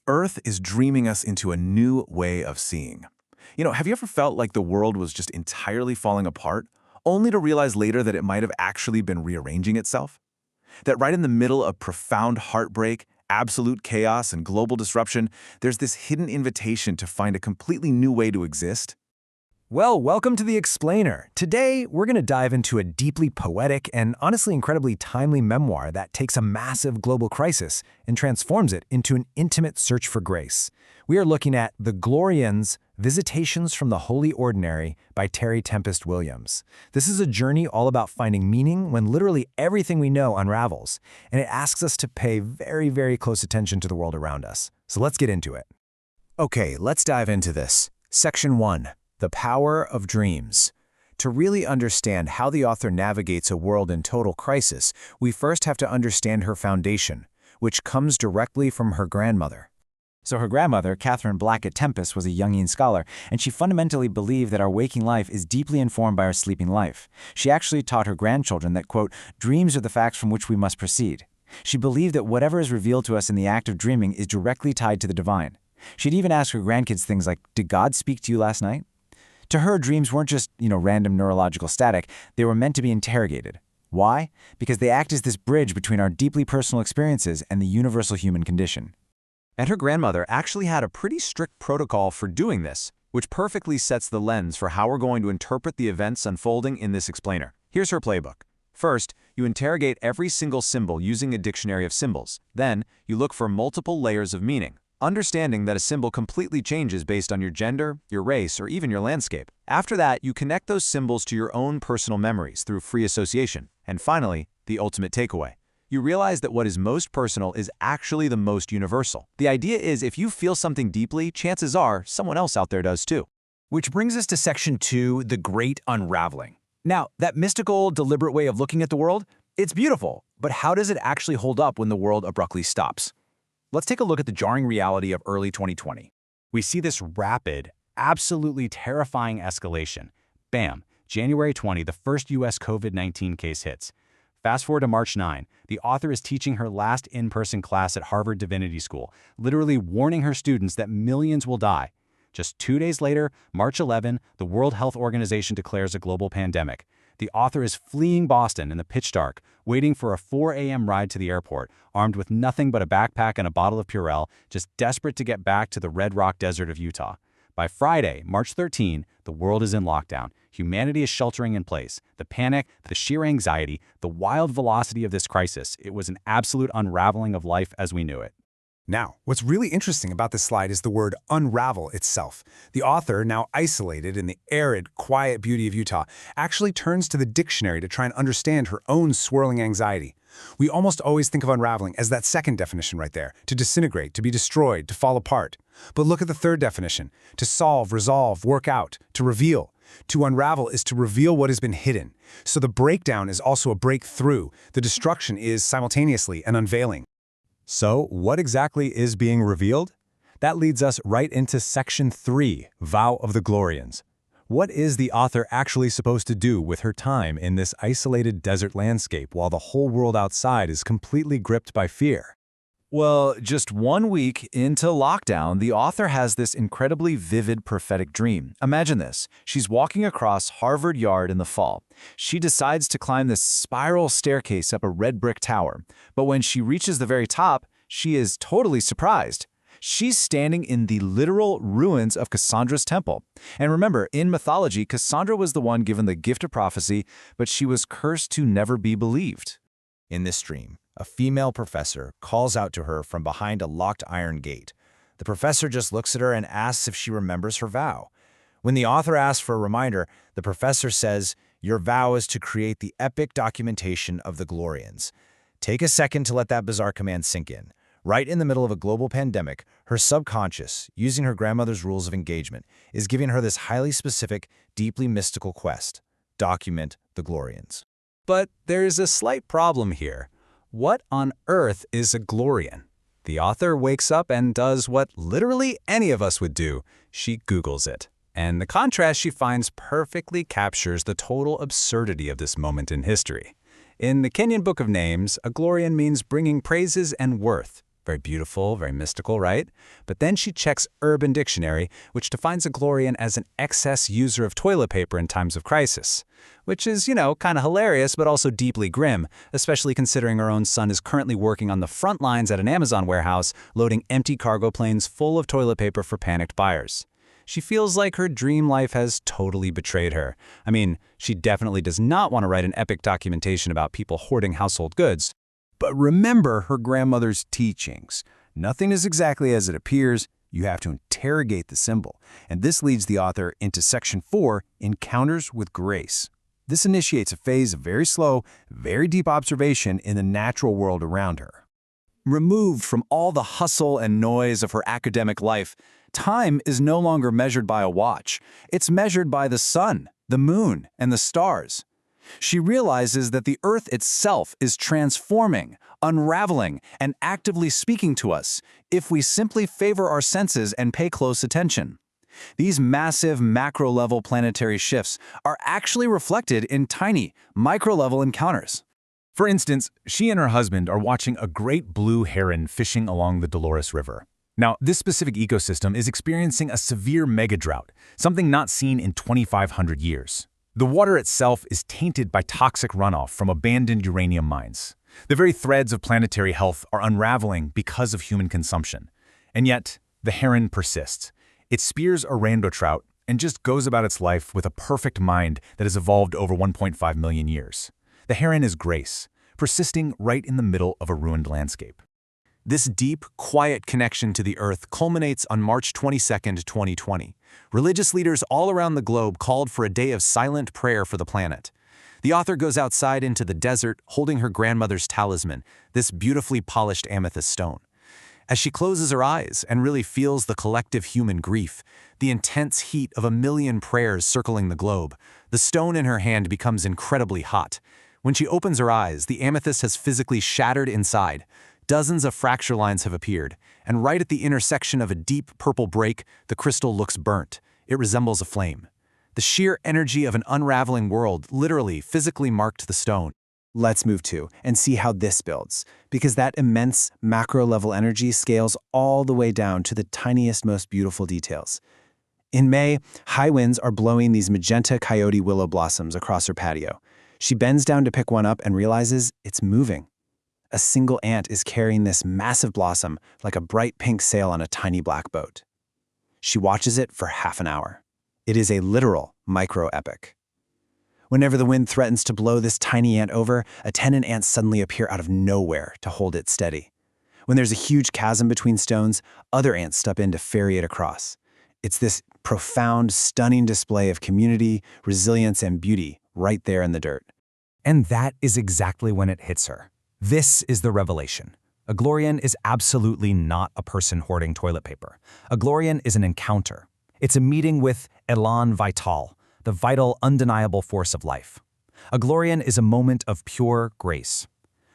Earth is dreaming us into a new way of seeing. Have you ever felt like the world was just entirely falling apart, only to realize later that it might have actually been rearranging itself? That right in the middle of profound heartbreak, absolute chaos, and global disruption, there's this hidden invitation to find a completely new way to exist? Well, welcome to The Explainer. Today, we're going to dive into a deeply poetic and honestly incredibly timely memoir that takes a massive global crisis and transforms it into an intimate search for grace. We are looking at The Glorians, Visitations from the Holy Ordinary by Terry Tempest Williams. This is a journey all about finding meaning when literally everything we know unravels, and it asks us to pay very, very close attention to the world around us. So let's get into it. Okay, let's dive into this. Section 1. The Power of Dreams. To really understand how the author navigates a world in total crisis, we first have to understand her foundation, which comes directly from her grandmother. So her grandmother, Catherine Blackett Tempest, was a Jungian scholar, and she fundamentally believed that our waking life is deeply informed by our sleeping life. She actually taught her grandchildren that, quote, dreams are the facts from which we must proceed. She believed that whatever is revealed to us in the act of dreaming is directly tied to the divine. She'd even ask her grandkids things like, did God speak to you last night? To her, dreams weren't just, random neurological static. They were meant to be interrogated. Why? Because they act as this bridge between our deeply personal experiences and the universal human condition. And her grandmother actually had a pretty strict protocol for doing this, which perfectly sets the lens for how we're going to interpret the events unfolding in this explainer. Here's her playbook. First, you interrogate every single symbol using a dictionary of symbols. Then, you look for multiple layers of meaning, understanding that a symbol completely changes based on your gender, your race, or even your landscape. After that, you connect those symbols to your own personal memories through free association. And finally, the ultimate takeaway. You realize that what is most personal is actually the most universal. The idea is if you feel something deeply, chances are someone else out there does too. Which brings us to Section 2, The Great Unraveling. Now, that mystical, deliberate way of looking at the world, it's beautiful, but how does it actually hold up when the world abruptly stops? Let's take a look at the jarring reality of early 2020. We see this rapid, absolutely terrifying escalation. Bam, January 20, the first U.S. COVID-19 case hits. Fast forward to March 9, the author is teaching her last in-person class at Harvard Divinity School, literally warning her students that millions will die. Just 2 days later, March 11, the World Health Organization declares a global pandemic. The author is fleeing Boston in the pitch dark, waiting for a 4 a.m. ride to the airport, armed with nothing but a backpack and a bottle of Purell, just desperate to get back to the Red Rock Desert of Utah. By Friday, March 13, the world is in lockdown. Humanity is sheltering in place. The panic, the sheer anxiety, the wild velocity of this crisis, it was an absolute unraveling of life as we knew it. Now, what's really interesting about this slide is the word unravel itself. The author, now isolated in the arid, quiet beauty of Utah, actually turns to the dictionary to try and understand her own swirling anxiety. We almost always think of unraveling as that second definition right there, to disintegrate, to be destroyed, to fall apart. But look at the third definition, to solve, resolve, work out, to reveal. To unravel is to reveal what has been hidden. So the breakdown is also a breakthrough. The destruction is simultaneously an unveiling. So, what exactly is being revealed? That leads us right into Section 3, Vow of the Glorians. What is the author actually supposed to do with her time in this isolated desert landscape while the whole world outside is completely gripped by fear? Well, just 1 week into lockdown, the author has this incredibly vivid prophetic dream. Imagine this. She's walking across Harvard Yard in the fall. She decides to climb this spiral staircase up a red brick tower. But when she reaches the very top, she is totally surprised. She's standing in the literal ruins of Cassandra's temple. And remember, in mythology, Cassandra was the one given the gift of prophecy, but she was cursed to never be believed. In this dream, a female professor calls out to her from behind a locked iron gate. The professor just looks at her and asks if she remembers her vow. When the author asks for a reminder, the professor says, "Your vow is to create the epic documentation of the Glorians." Take a second to let that bizarre command sink in. Right in the middle of a global pandemic, her subconscious, using her grandmother's rules of engagement, is giving her this highly specific, deeply mystical quest: document the Glorians. But there's a slight problem here. What on earth is a Glorian? The author wakes up and does what literally any of us would do. She Googles it. And the contrast she finds perfectly captures the total absurdity of this moment in history. In the Kenyan Book of Names, a Glorian means bringing praises and worth. Very beautiful, very mystical, right? But then she checks Urban Dictionary, which defines a Glorian as an excess user of toilet paper in times of crisis. Which is, kind of hilarious, but also deeply grim, especially considering her own son is currently working on the front lines at an Amazon warehouse, loading empty cargo planes full of toilet paper for panicked buyers. She feels like her dream life has totally betrayed her. I mean, she definitely does not want to write an epic documentation about people hoarding household goods. But remember her grandmother's teachings. Nothing is exactly as it appears. You have to interrogate the symbol. And this leads the author into Section 4, Encounters with Grace. This initiates a phase of very slow, very deep observation in the natural world around her. Removed from all the hustle and noise of her academic life, time is no longer measured by a watch. It's measured by the sun, the moon, and the stars. She realizes that the Earth itself is transforming, unraveling, and actively speaking to us if we simply favor our senses and pay close attention. These massive macro-level planetary shifts are actually reflected in tiny, micro-level encounters. For instance, she and her husband are watching a great blue heron fishing along the Dolores River. Now, this specific ecosystem is experiencing a severe megadrought, something not seen in 2,500 years. The water itself is tainted by toxic runoff from abandoned uranium mines. The very threads of planetary health are unraveling because of human consumption. And yet, the heron persists. It spears a rainbow trout and just goes about its life with a perfect mind that has evolved over 1.5 million years. The heron is Grace, persisting right in the middle of a ruined landscape. This deep, quiet connection to the Earth culminates on March 22, 2020. Religious leaders all around the globe called for a day of silent prayer for the planet. The author goes outside into the desert, holding her grandmother's talisman, this beautifully polished amethyst stone. As she closes her eyes and really feels the collective human grief, the intense heat of a million prayers circling the globe, the stone in her hand becomes incredibly hot. When she opens her eyes, the amethyst has physically shattered inside. Dozens of fracture lines have appeared, and right at the intersection of a deep purple break, the crystal looks burnt. It resembles a flame. The sheer energy of an unraveling world literally, physically marked the stone. Let's move to and see how this builds, because that immense macro-level energy scales all the way down to the tiniest, most beautiful details. In May, high winds are blowing these magenta coyote willow blossoms across her patio. She bends down to pick one up and realizes it's moving. A single ant is carrying this massive blossom like a bright pink sail on a tiny black boat. She watches it for half an hour. It is a literal micro-epic. Whenever the wind threatens to blow this tiny ant over, attendant ants suddenly appear out of nowhere to hold it steady. When there's a huge chasm between stones, other ants step in to ferry it across. It's this profound, stunning display of community, resilience, and beauty right there in the dirt. And that is exactly when it hits her. This is the revelation. A Glorian is absolutely not a person hoarding toilet paper. A Glorian is an encounter. It's a meeting with élan vital, the vital, undeniable force of life. A Glorian is a moment of pure grace.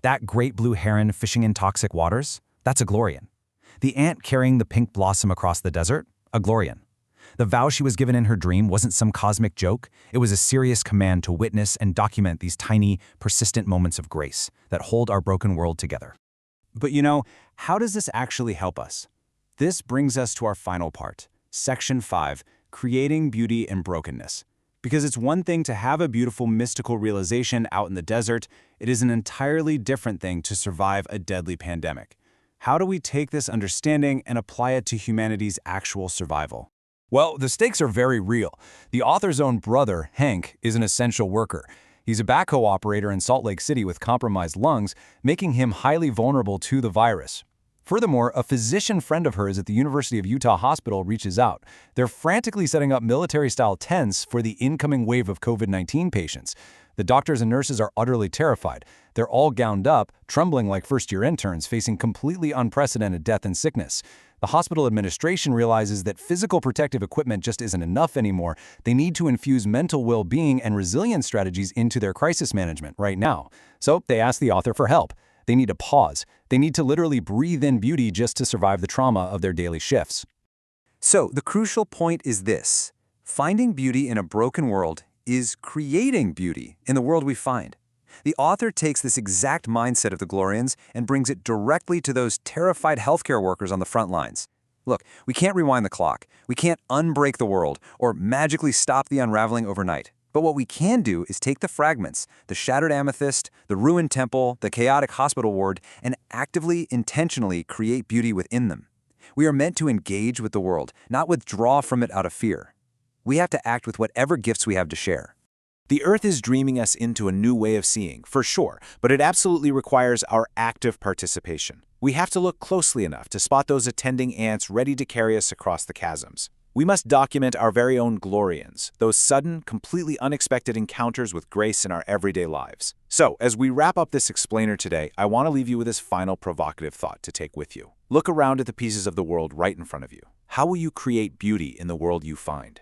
That great blue heron fishing in toxic waters, that's a Glorian. The ant carrying the pink blossom across the desert, a Glorian. The vow she was given in her dream wasn't some cosmic joke. It was a serious command to witness and document these tiny, persistent moments of grace that hold our broken world together. But how does this actually help us? This brings us to our final part, Section 5, Creating Beauty in Brokenness. Because it's one thing to have a beautiful mystical realization out in the desert, it is an entirely different thing to survive a deadly pandemic. How do we take this understanding and apply it to humanity's actual survival? Well, the stakes are very real. The author's own brother, Hank, is an essential worker. He's a backhoe operator in Salt Lake City with compromised lungs, making him highly vulnerable to the virus. Furthermore, a physician friend of hers at the University of Utah Hospital reaches out. They're frantically setting up military-style tents for the incoming wave of COVID-19 patients. The doctors and nurses are utterly terrified. They're all gowned up, trembling like first-year interns, facing completely unprecedented death and sickness. The hospital administration realizes that physical protective equipment just isn't enough anymore. They need to infuse mental well-being and resilience strategies into their crisis management right now. So they ask the author for help. They need to pause. They need to literally breathe in beauty just to survive the trauma of their daily shifts. So the crucial point is this: finding beauty in a broken world is creating beauty in the world we find. The author takes this exact mindset of the Glorians and brings it directly to those terrified healthcare workers on the front lines. Look, we can't rewind the clock. We can't unbreak the world or magically stop the unraveling overnight. But what we can do is take the fragments, the shattered amethyst, the ruined temple, the chaotic hospital ward, and actively, intentionally create beauty within them. We are meant to engage with the world, not withdraw from it out of fear. We have to act with whatever gifts we have to share. The Earth is dreaming us into a new way of seeing, for sure, but it absolutely requires our active participation. We have to look closely enough to spot those attending ants ready to carry us across the chasms. We must document our very own Glorians, those sudden, completely unexpected encounters with grace in our everyday lives. So, as we wrap up this explainer today, I want to leave you with this final provocative thought to take with you. Look around at the pieces of the world right in front of you. How will you create beauty in the world you find?